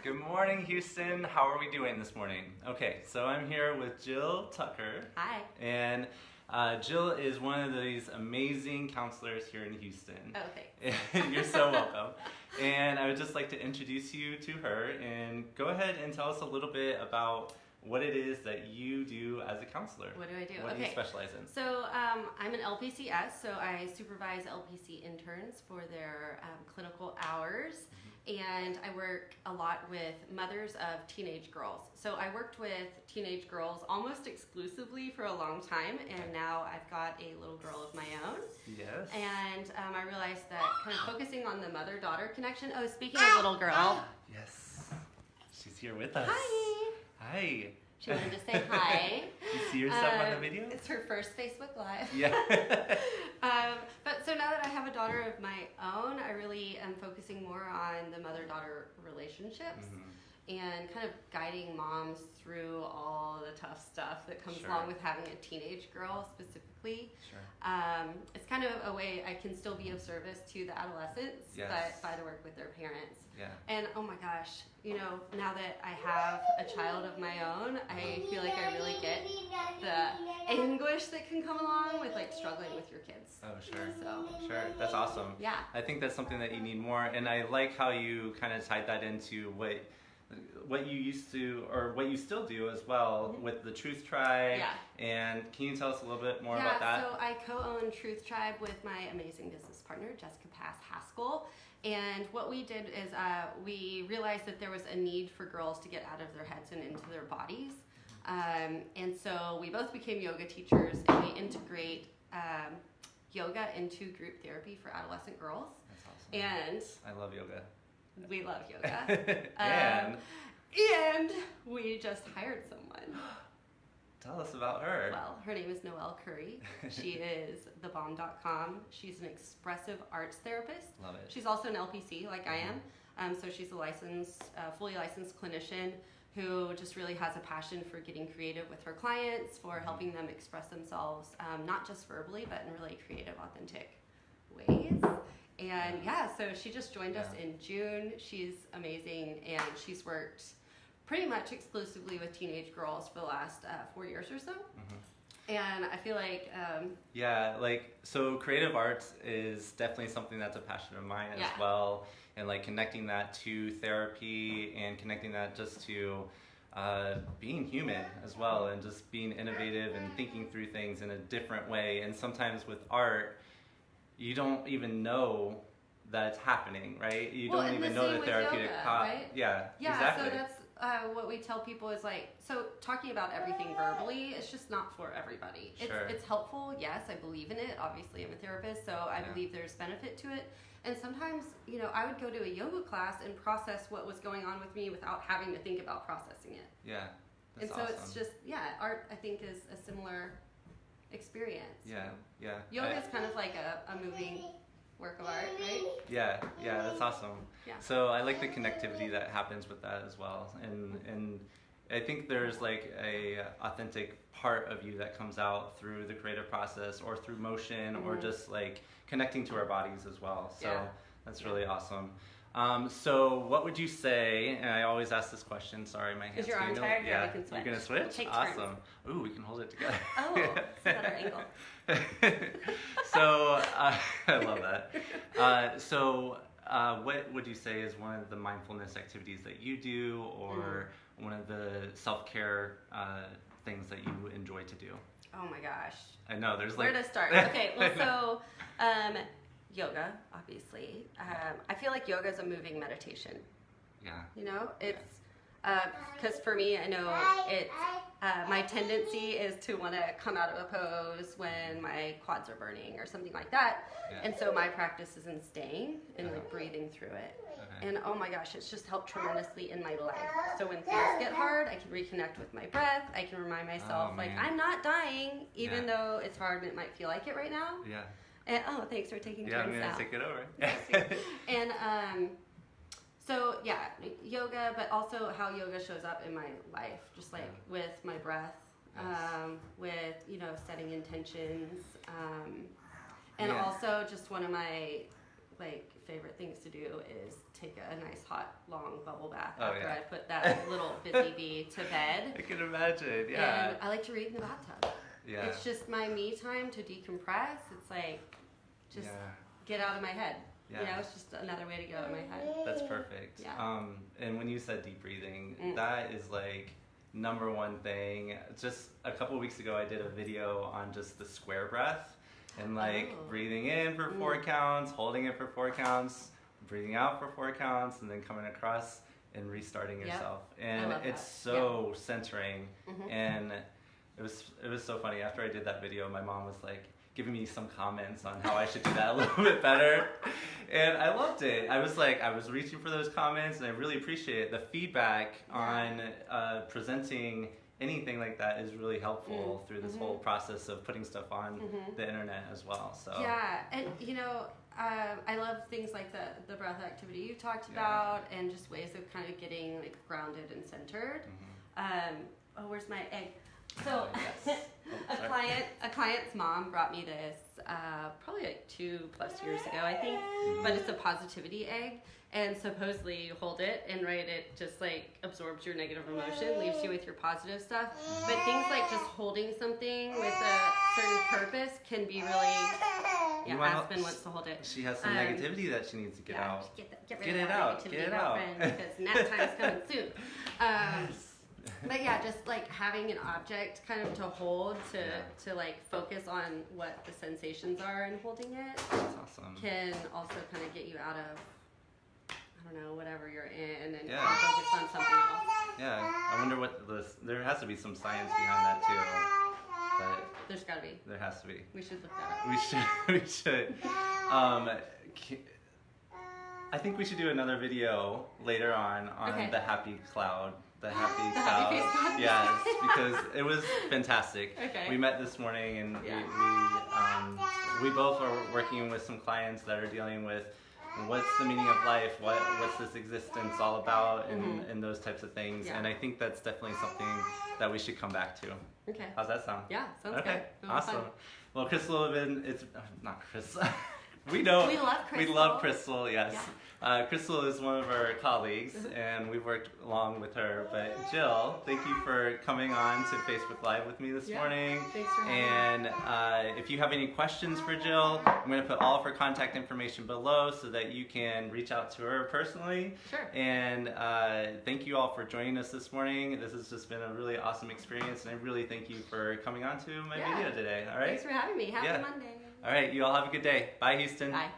Good morning, Houston. How are we doing this morning? Okay, so I'm here with Jill Tucker. Hi. And Jill is one of these amazing counselors here in Houston. Oh, thanks. You're so welcome. And I would just like to introduce you to her and go ahead and tell us a little bit about what it is that you do as a counselor. What do I do? What do you specialize in? So I'm an LPCS, so I supervise LPC interns for their clinical hours. And I work a lot with mothers of teenage girls. So I worked with teenage girls almost exclusively for a long time, and now I've got a little girl of my own. Yes. And I realized that kind of focusing on the mother-daughter connection. Oh, speaking of little girl. Yes. She's here with us. Hi. Hi. She wanted to say hi. You see yourself on the video? It's her first Facebook Live. Yeah. But so now that I have a daughter of my own, I really am focusing more on the mother-daughter relationships and kind of guiding moms through all the tough stuff that comes along with having a teenage girl specifically. Sure. It's kind of a way I can still be of service to the adolescents, but by the work with their parents. Yeah. And oh my gosh, you know, now that I have a child of my own, I feel like I really get the anguish that can come along with like struggling with your kids. Oh, sure. So. Sure. That's awesome. Yeah. I think that's something that you need more, and I like how you kind of tied that into what you used to, or what you still do as well with the Truth Tribe. Yeah. And can you tell us a little bit more about that? So I co-own Truth Tribe with my amazing business partner, Jessica Haskell. And what we did is we realized that there was a need for girls to get out of their heads and into their bodies. And so we both became yoga teachers, and we integrate yoga into group therapy for adolescent girls. That's awesome. And I love yoga. we love yoga. And we just hired someone. Tell us about her. Well, her name is Noelle Curry. She is thebomb.com. She's an expressive arts therapist. Love it. She's also an LPC like I am. So she's a licensed, fully licensed clinician who just really has a passion for getting creative with her clients, for helping them express themselves, not just verbally, but in really creative, authentic ways. And so she just joined us in June. She's amazing, and she's worked pretty much exclusively with teenage girls for the last 4 years or so. And I feel like... so creative arts is definitely something that's a passion of mine as well. And like connecting that to therapy and connecting that just to being human as well, and just being innovative and thinking through things in a different way. And sometimes with art, you don't even know that it's happening, right? You don't even know the therapeutic right? Yeah, So exactly. that's what we tell people is like, so talking about everything verbally, it's just not for everybody. It's helpful, yes, I believe in it. Obviously, I'm a therapist, so I believe there's benefit to it. And sometimes, you know, I would go to a yoga class and process what was going on with me without having to think about processing it. Yeah, that's awesome. It's just, art, I think, is a similar experience. Yeah. Yoga is kind of like a moving work of art, right? Yeah, that's awesome. Yeah. So I like the connectivity that happens with that as well, and I think there's like a authentic part of you that comes out through the creative process, or through motion, or just like connecting to our bodies as well. So that's really awesome. So what would you say, and I always ask this question, sorry, my hands. Is your arm tired? Yeah, we can switch. You're gonna switch? We'll take awesome. turns. Ooh, we can hold it together. Oh, it's a better angle. So, I love that. What would you say is one of the mindfulness activities that you do, or one of the self-care things that you enjoy to do? Oh my gosh. I know, there's like... Where to start? Okay, well, so, yoga, obviously. I feel like yoga is a moving meditation. Yeah. You know, it's, because for me, I know it's, my tendency is to want to come out of a pose when my quads are burning or something like that. Yeah. And so my practice is in staying and like breathing through it. Okay. And oh my gosh, it's just helped tremendously in my life. So when things get hard, I can reconnect with my breath. I can remind myself, like, I'm not dying, even though it's hard and it might feel like it right now. Yeah. And, thanks for taking turns now. Yeah, I'm going to take it over. And so yoga, but also how yoga shows up in my life, just like with my breath, with, you know, setting intentions, and also just one of my like favorite things to do is take a nice hot long bubble bath Oh, after yeah. I put that little busy bee to bed. I can imagine, yeah. And I like to read in the bathtub. Yeah. It's just my me time to decompress. It's like just Yeah. get out of my head. Yeah. You know, it's just another way to get out of my head. That's perfect. Yeah. And when you said deep breathing, that is like number one thing. Just a couple weeks ago, I did a video on just the square breath and like breathing in for 4 counts, holding it for 4 counts, breathing out for 4 counts, and then coming across and restarting yourself. And it's so centering. And it was so funny. After I did that video, my mom was like giving me some comments on how I should do that a little bit better. And I loved it. I was reaching for those comments, and I really appreciate it. The feedback on presenting anything like that is really helpful through this whole process of putting stuff on the internet as well. So yeah, and you know, I love things like the breath activity you talked about, and just ways of kind of getting like grounded and centered. Where's my egg? So a client's mom brought me this probably like 2+ years ago, I think, but it's a positivity egg, and supposedly you hold it and it just like absorbs your negative emotion, leaves you with your positive stuff. But things like just holding something with a certain purpose can be really. Yeah, Aspen wants to hold it. She has some negativity that she needs to get out. Get rid of that negativity, girlfriend, because nap time's coming soon. But yeah, just like having an object kind of to hold to like focus on what the sensations are and holding it. That's awesome. Can also kind of get you out of, I don't know, whatever you're in, and focus on something else. Yeah, I wonder what there has to be some science behind that too. But there's gotta be. There has to be. We should look that up. We should. I think we should do another video later on the happy cloud. The happy cloud. Yes, because it was fantastic. Okay. We met this morning, and we both are working with some clients that are dealing with what's the meaning of life, what's this existence all about, and those types of things. Yeah. And I think that's definitely something that we should come back to. Okay. How's that sound? Yeah, sounds good. Okay, awesome. Well, Crystal, not Chris. We know. We love Crystal. We love Crystal, yes. Yeah. Crystal is one of our colleagues, and we've worked along with her. But Jill, thank you for coming on to Facebook Live with me this morning. Thanks for having me. And if you have any questions for Jill, I'm going to put all of her contact information below so that you can reach out to her personally. Sure. And thank you all for joining us this morning. This has just been a really awesome experience, and I really thank you for coming on to my video today. All right? Thanks for having me. Happy Monday. All right, you all have a good day. Bye, Houston. Bye.